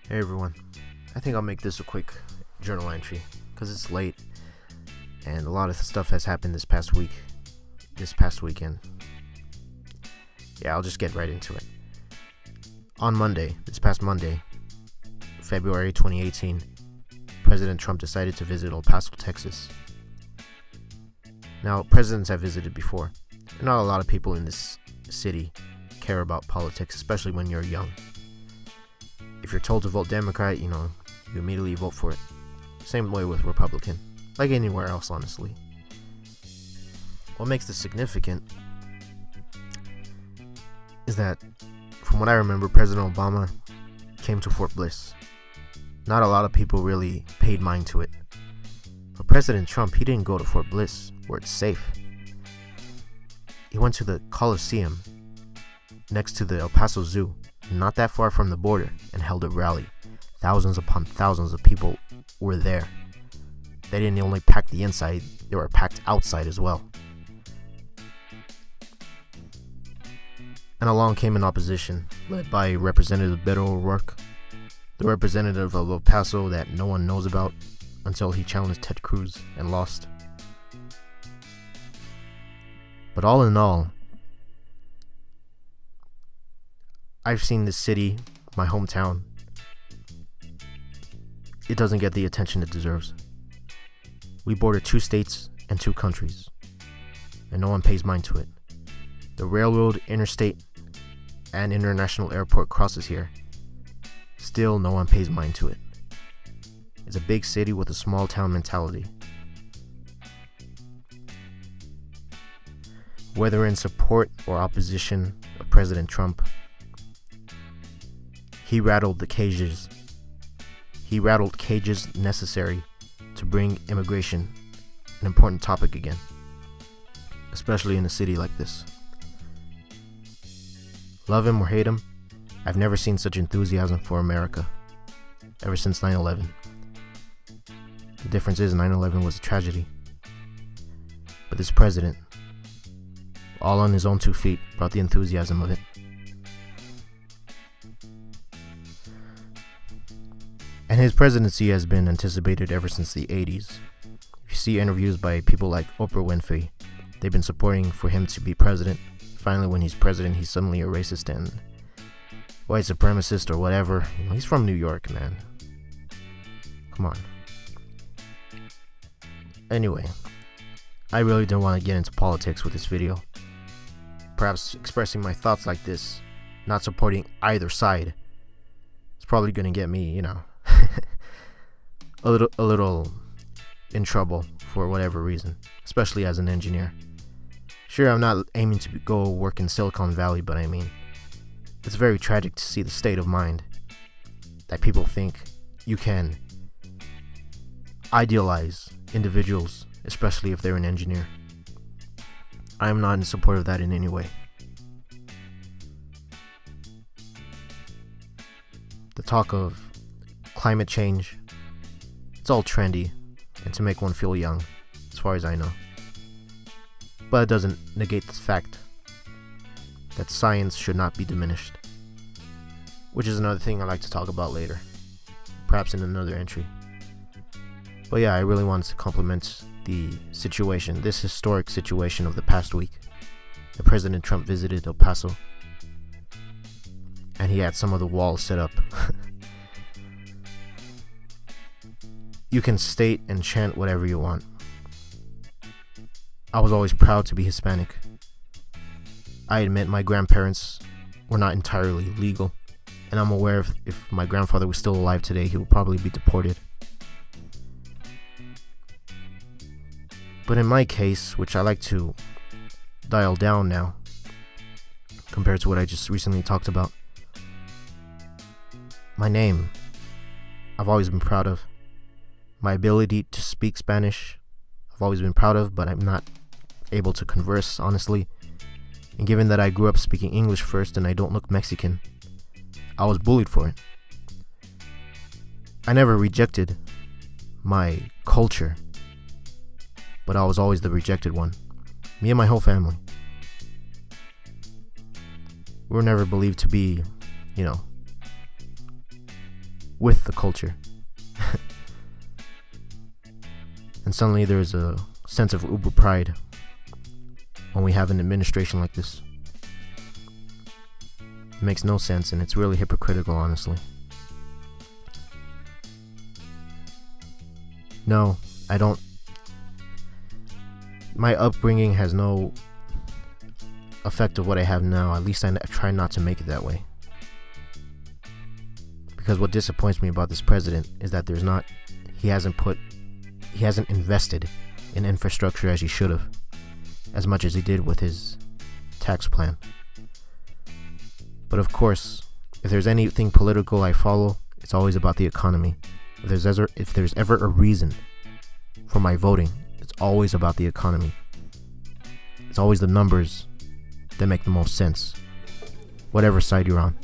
Hey everyone, I think I'll make this a quick journal entry because it's late and a lot of stuff has happened this past weekend. Yeah, I'll just get right into it. On this past Monday, February 2018, President Trump decided to visit El Paso, Texas. Now, presidents have visited before, and not a lot of people in this city care about politics, especially when you're young. If you're told to vote Democrat, you immediately vote for it. Same way with Republican, like anywhere else, honestly. What makes this significant is that, from what I remember, President Obama came to Fort Bliss. Not a lot of people really paid mind to it. But President Trump, he didn't go to Fort Bliss, where it's safe. He went to the Coliseum, next to the El Paso Zoo, not that far from the border, and held a rally. Thousands upon thousands of people were there. They didn't only pack the inside, they were packed outside as well. And along came an opposition, led by Representative Beto O'Rourke, the representative of El Paso that no one knows about until he challenged Ted Cruz and lost. But all in all, I've seen this city, my hometown. It doesn't get the attention it deserves. We border 2 states and 2 countries, and no one pays mind to it. The railroad, interstate, and international airport crosses here. Still, no one pays mind to it. It's a big city with a small town mentality. Whether in support or opposition of President Trump, he rattled cages necessary to bring immigration an important topic again, especially in a city like this. Love him or hate him, I've never seen such enthusiasm for America ever since 9/11. The difference is 9/11 was a tragedy, but this president, all on his own 2 feet, brought the enthusiasm of it. And his presidency has been anticipated ever since the 80s. If you see interviews by people like Oprah Winfrey, they've been supporting for him to be president. Finally, when he's president, he's suddenly a racist and white supremacist or whatever. He's from New York, man. Come on. Anyway, I really don't want to get into politics with this video. Perhaps expressing my thoughts like this, not supporting either side, is probably going to get me, a little in trouble for whatever reason, especially as an engineer. Sure, I'm not aiming to go work in Silicon Valley, but I mean, it's very tragic to see the state of mind that people think you can idealize individuals, especially if they're an engineer. I am not in support of that in any way. The talk of climate change, it's all trendy and to make one feel young, as far as I know. But it doesn't negate the fact that science should not be diminished, which is another thing I'd like to talk about later, perhaps in another entry. But yeah, I really wanted to compliment this historic situation of the past week. The President Trump visited El Paso, and he had some of the walls set up. You can state and chant whatever you want. I was always proud to be Hispanic. I admit my grandparents were not entirely legal, and I'm aware if my grandfather was still alive today, he would probably be deported. But in my case, which I like to dial down now, compared to what I just recently talked about, my name, I've always been proud of. My ability to speak Spanish, I've always been proud of, but I'm not able to converse, honestly. And given that I grew up speaking English first and I don't look Mexican, I was bullied for it. I never rejected my culture, but I was always the rejected one. Me and my whole family. We were never believed to be, with the culture. And suddenly there's a sense of uber pride when we have an administration like this. It makes no sense, and it's really hypocritical, honestly. No, I don't. My upbringing has no effect of what I have now. At least I try not to make it that way. Because what disappoints me about this president is that he hasn't invested in infrastructure as he should have, as much as he did with his tax plan. But of course, if there's anything political I follow, it's always about the economy. If there's ever a reason for my voting, it's always about the economy. It's always the numbers that make the most sense, whatever side you're on.